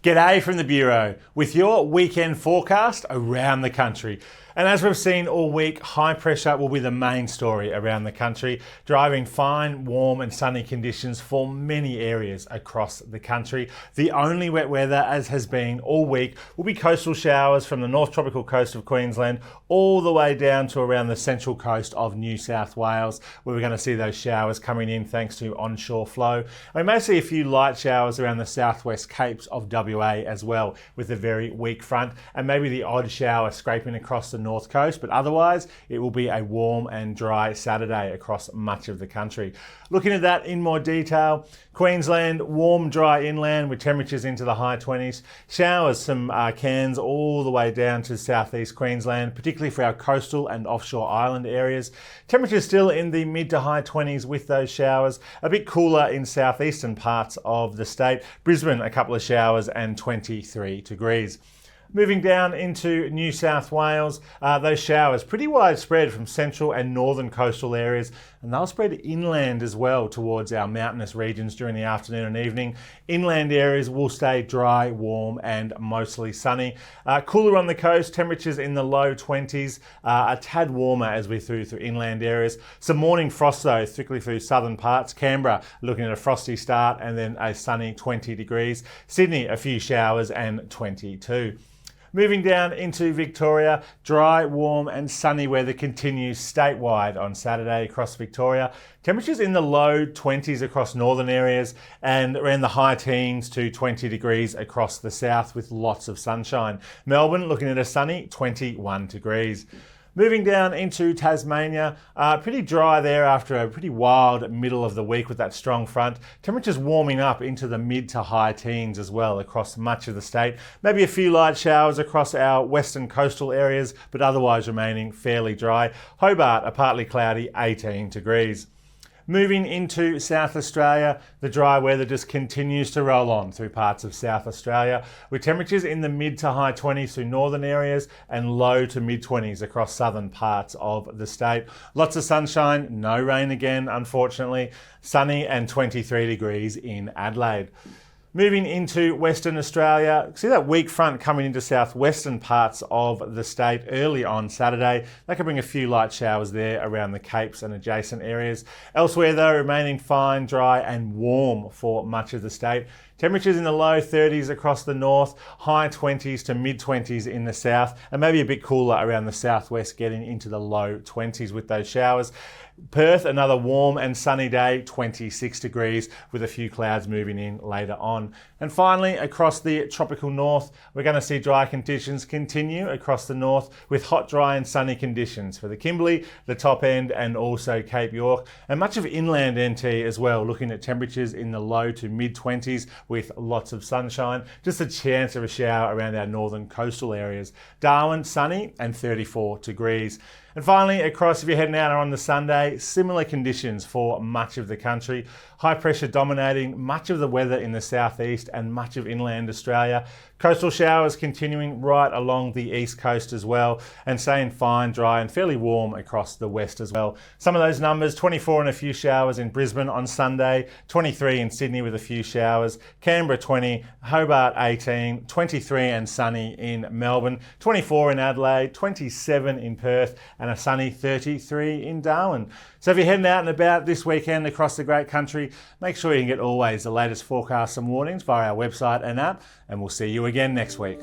G'day from the Bureau with your weekend forecast around the country. And as we've seen all week, high pressure will be the main story around the country, driving fine, warm and sunny conditions for many areas across the country. The only wet weather, as has been all week, will be coastal showers from the North Tropical coast of Queensland all the way down to around the central coast of New South Wales, where we're going to see those showers coming in thanks to onshore flow. And we may see a few light showers around the southwest capes of WA as well, with a very weak front, and maybe the odd shower scraping across the north coast, but otherwise it will be a warm and dry Saturday across much of the country. Looking at that in more detail, Queensland, warm, dry inland with temperatures into the high 20s. Showers, some Cairns all the way down to southeast Queensland, particularly for our coastal and offshore island areas. Temperatures still in the mid to high 20s with those showers. A bit cooler in southeastern parts of the state. Brisbane, a couple of showers and 23 degrees. Moving down into New South Wales, those showers pretty widespread from central and northern coastal areas, and they'll spread inland as well towards our mountainous regions during the afternoon and evening. Inland areas will stay dry, warm and mostly sunny. Cooler on the coast, temperatures in the low 20s, a tad warmer as we through inland areas. Some morning frost though, thickly through southern parts. Canberra looking at a frosty start and then a sunny 20 degrees. Sydney, a few showers and 22. Moving down into Victoria, dry, warm and sunny weather continues statewide on Saturday across Victoria. Temperatures in the low 20s across northern areas and around the high teens to 20 degrees across the south with lots of sunshine. Melbourne looking at a sunny 21 degrees. Moving down into Tasmania, pretty dry there after a pretty wild middle of the week with that strong front. Temperatures warming up into the mid to high teens as well across much of the state. Maybe a few light showers across our western coastal areas, but otherwise remaining fairly dry. Hobart, a partly cloudy 18 degrees. Moving into South Australia, the dry weather just continues to roll on through parts of South Australia, with temperatures in the mid to high 20s through northern areas and low to mid 20s across southern parts of the state. Lots of sunshine, no rain again, unfortunately. Sunny and 23 degrees in Adelaide. Moving into Western Australia, see that weak front coming into southwestern parts of the state early on Saturday. That could bring a few light showers there around the capes and adjacent areas. Elsewhere though, remaining fine, dry and warm for much of the state. Temperatures in the low 30s across the north, high 20s to mid 20s in the south, and maybe a bit cooler around the southwest, getting into the low 20s with those showers. Perth, another warm and sunny day, 26 degrees with a few clouds moving in later on. And finally, across the tropical north, we're going to see dry conditions continue across the north with hot, dry and sunny conditions for the Kimberley, the top end and also Cape York, and much of inland NT as well, looking at temperatures in the low to mid 20s with lots of sunshine. Just a chance of a shower around our northern coastal areas. Darwin, sunny and 34 degrees. And finally, across, if you're heading out on the Sunday, similar conditions for much of the country. High pressure dominating much of the weather in the southeast and much of inland Australia. Coastal showers continuing right along the east coast as well, and staying fine, dry and fairly warm across the west as well. Some of those numbers, 24 and a few showers in Brisbane on Sunday, 23 in Sydney with a few showers, Canberra 20, Hobart 18, 23 and sunny in Melbourne, 24 in Adelaide, 27 in Perth and a sunny 33 in Darwin. So if you're heading out and about this weekend across the great country, make sure you can get always the latest forecasts and warnings via our website and app, and we'll see you again next week.